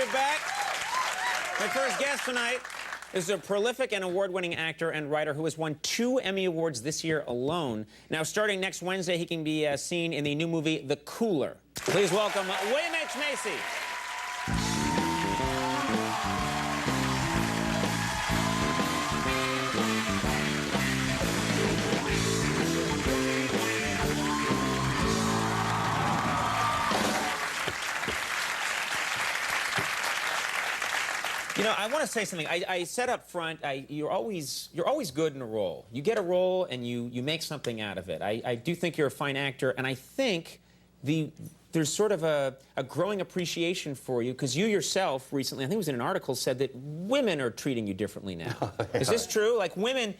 we're back. My first guest tonight is a prolific and award-winning actor and writer who has won 2 Emmy Awards this year alone. Now, starting next Wednesday, he can be seen in the new movie, The Cooler. Please welcome William H.Macy. You know, I want to say something. I said up front, you're always good in a role. You get a role and you make something out of it. I do think you're a fine actor, and I think there's sort of a growing appreciation for you, because you yourself recently, I think it was in an article, said that women are treating you differently now. Yeah. Is this true? Like women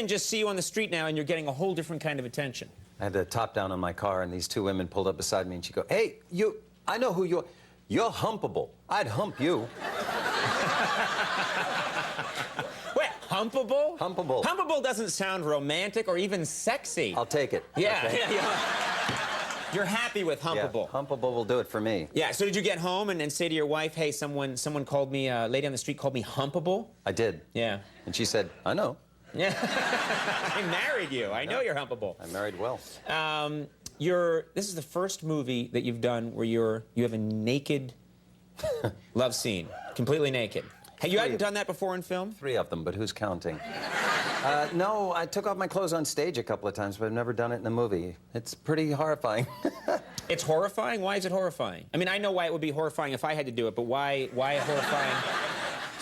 just see you on the street now and you're getting a whole different kind of attention. I had the top down on my car and these 2 women pulled up beside me and she go, "Hey, you, I know who you are. You're humpable. I'd hump you." Wait, humpable? Humpable. Humpable doesn't sound romantic or even sexy. I'll take it. Yeah, okay? yeah. You're happy with humpable. Yeah, humpable will do it for me. Yeah, so did you get home and say to your wife, "Hey, someone called me, a lady on the street called me humpable"? I did. Yeah. And she said, "I know." Yeah. I married you. I know you're humpable. I married well. This is the first movie that you've done where you have a naked love scene, completely naked. Hey, you hadn't done that before in film? 3 of them, but who's counting? No, I took off my clothes on stage a couple of times, but I've never done it in a movie. It's pretty horrifying. It's horrifying? Why is it horrifying? I mean, I know why it would be horrifying if I had to do it, but why horrifying?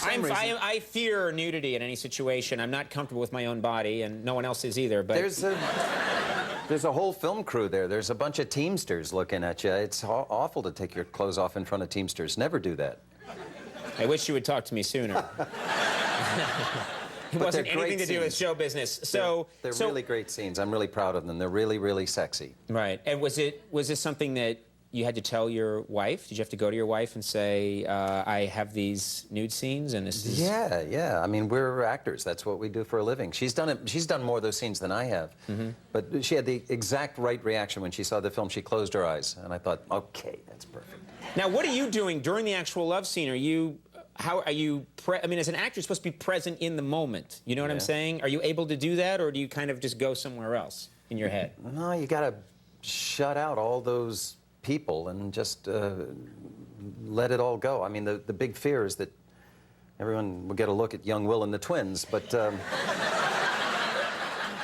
I fear nudity in any situation. I'm not comfortable with my own body, and no one else is either, but... There's a whole film crew there. There's a bunch of Teamsters looking at you. It's awful to take your clothes off in front of Teamsters. Never do that. I wish you would talk to me sooner. It wasn't anything to do with show business. So they're really great scenes. I'm really proud of them. They're really, really sexy. Right. And was this something that you had to tell your wife? Did you have to go to your wife and say, "I have these nude scenes and this is..." Yeah. I mean, we're actors. That's what we do for a living. She's done it. She's done more of those scenes than I have. Mm-hmm. But she had the exact right reaction when she saw the film. She closed her eyes, and I thought, okay, that's perfect. Now, what are you doing during the actual love scene? I mean, as an actor, you're supposed to be present in the moment. You know what I'm saying? Are you able to do that, or do you kind of just go somewhere else in your head? No, you got to shut out all those people and just let it all go. I mean, the big fear is that everyone will get a look at young Will and the twins, but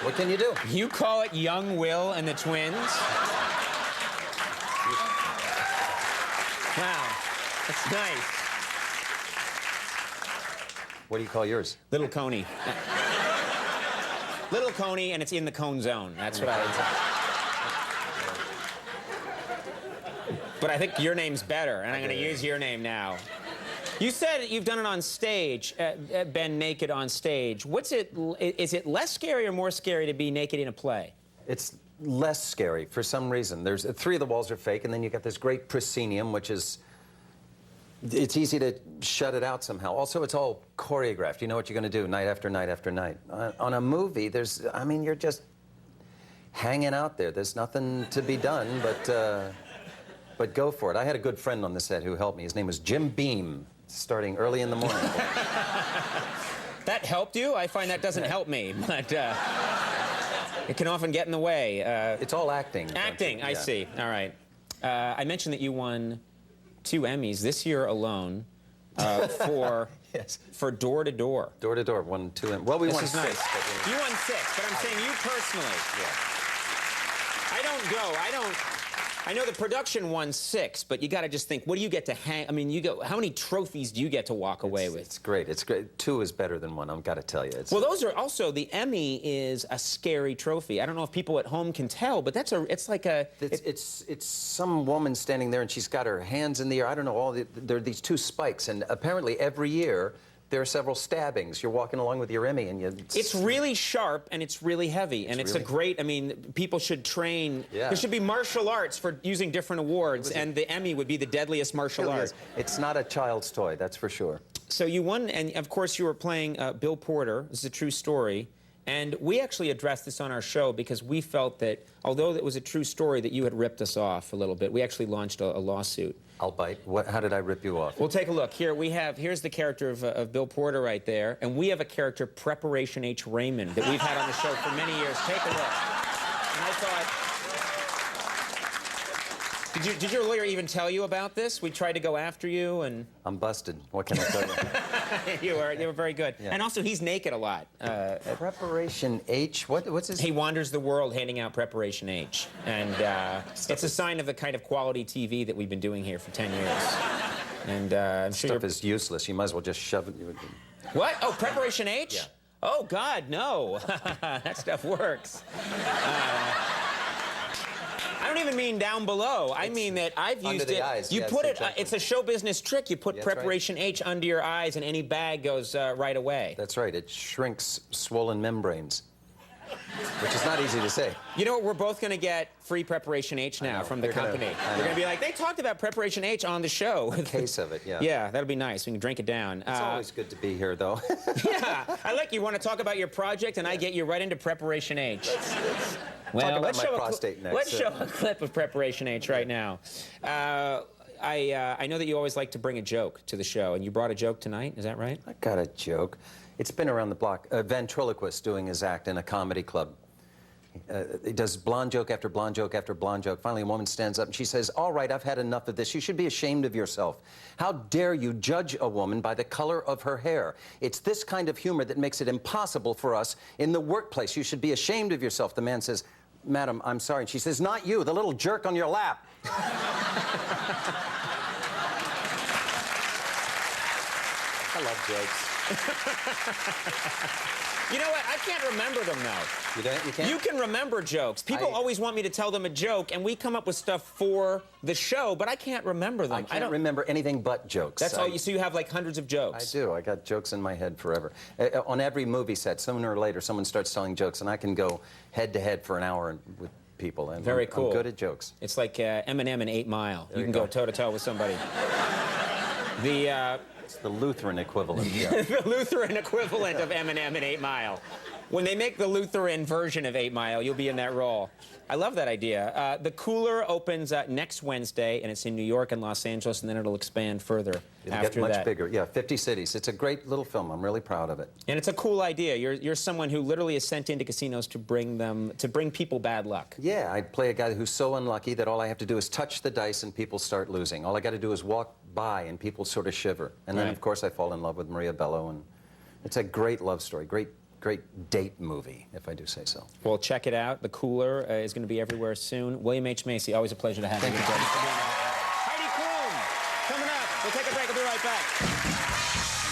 what can you do? You call it young Will and the twins? Wow, that's nice. What do you call yours? Little Coney. Little Coney, and it's in the cone zone. That's what I would say. But I think your name's better, and I'm going to use your name now. You said you've done it on stage, been naked on stage. Is it less scary or more scary to be naked in a play? It's less scary for some reason. There's 3 of the walls are fake, and then you got this great proscenium, which is... It's easy to shut it out somehow. Also, it's all choreographed. You know what you're going to do night after night after night. On a movie, you're just hanging out there. There's nothing to be done, but go for it. I had a good friend on the set who helped me. His name was Jim Beam, starting early in the morning. That helped you? I find that doesn't help me, but it can often get in the way. It's all acting. Acting, I see. All right. I mentioned that you won 2 Emmys this year alone for Door to Door. Door to Door, won 2 Emmys. Well, we won 6. Nice. You won 6, but I'm saying you personally. Yeah. I know the production won 6, but you got to just think, what do you get to hang? I mean, how many trophies do you get to walk away with? It's great. It's great. 2 is better than 1. I've got to tell you. Well, those are also, the Emmy is a scary trophy. I don't know if people at home can tell, but it's like a... It's some woman standing there and she's got her hands in the air. I don't know, there are these 2 spikes, and apparently every year there are several stabbings. You're walking along with your Emmy, and it's really sharp and it's really heavy, and it's a great. I mean, people should train. Yeah. There should be martial arts for using different awards, and the Emmy would be the deadliest martial art. It's not a child's toy, that's for sure. So you won, and of course you were playing Bill Porter. This is a true story. And we actually addressed this on our show because we felt that, although it was a true story, that you had ripped us off a little bit. We actually launched a lawsuit. I'll bite. How did I rip you off? Well, take a look. Here's the character of Bill Porter right there, and we have a character, Preparation H. Raymond, that we've had on the show for many years. Take a look. And I thought, did your lawyer even tell you about this? We tried to go after you, and I'm busted. What can I tell you? you were very good. Yeah. And also, he's naked a lot. Preparation H? What's his? He wanders the world handing out Preparation H, and it's a sign of the kind of quality TV that we've been doing here for 10 years. And I'm sure Stuff is useless. You might as well just shove it. What? Oh, Preparation H? Yeah. Oh, God, no. That stuff works. I don't even mean down below. I mean that I've used under the it. eyes, You yes, put it. exactly. It's a show business trick. You put That's Preparation H under your eyes, and any bag goes right away. That's right. It shrinks swollen membranes, which is not easy to say. You know what? We're both going to get free Preparation H now from the company. We're going to be like, they talked about Preparation H on the show. A case of it, yeah. Yeah, that'll be nice. We can drink it down. It's always good to be here, though. Yeah, I like you want to talk about your project, and I get you right into Preparation H. Talk about my prostate next. Let's show a clip of Preparation H right now. I know that you always like to bring a joke to the show, and you brought a joke tonight. Is that right? I got a joke. It's been around the block. A ventriloquist doing his act in a comedy club. He does blonde joke after blonde joke after blonde joke. Finally, a woman stands up and she says, "All right, I've had enough of this. You should be ashamed of yourself. How dare you judge a woman by the color of her hair? It's this kind of humor that makes it impossible for us in the workplace. You should be ashamed of yourself." The man says, "Madam, I'm sorry." And she says, "Not you, the little jerk on your lap." I love jokes. You know what? I can't remember them, though. You don't? You can't? You can remember jokes. People always want me to tell them a joke, and we come up with stuff for the show, but I can't remember them. I don't remember anything but jokes. That's all you. So you have like hundreds of jokes. I do. I got jokes in my head forever. On every movie set, sooner or later, someone starts telling jokes, and I can go head to head for an hour with people. And Very cool. I'm good at jokes. It's like Eminem in 8 Mile. You can go toe to toe with somebody. It's the Lutheran equivalent. Yeah. The Lutheran equivalent of Eminem in 8 Mile. When they make the Lutheran version of 8 Mile, you'll be in that role. I love that idea. The Cooler opens next Wednesday, and it's in New York and Los Angeles, and then it'll expand further It'll after get much that. bigger. Yeah, 50 cities. It's a great little film. I'm really proud of it. And it's a cool idea. You're someone who literally is sent into casinos to bring people bad luck. Yeah, I play a guy who's so unlucky that all I have to do is touch the dice and people start losing. All I got to do is walk by and people sort of shiver. And then, Right. of course, I fall in love with Maria Bello, and it's a great love story. Great date movie, if I do say so. Well, check it out. The Cooler is going to be everywhere soon. William H. Macy, always a pleasure to have you. Thank you. Heidi Klum, coming up. We'll take a break. We'll be right back.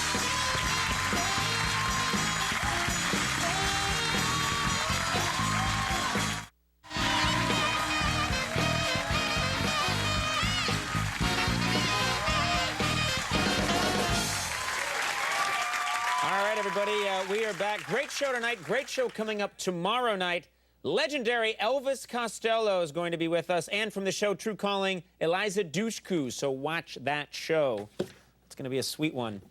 All right, everybody, we are back. Great show tonight. Great show coming up tomorrow night. Legendary Elvis Costello is going to be with us, and from the show True Calling, Eliza Dushku. So watch that show. It's going to be a sweet one.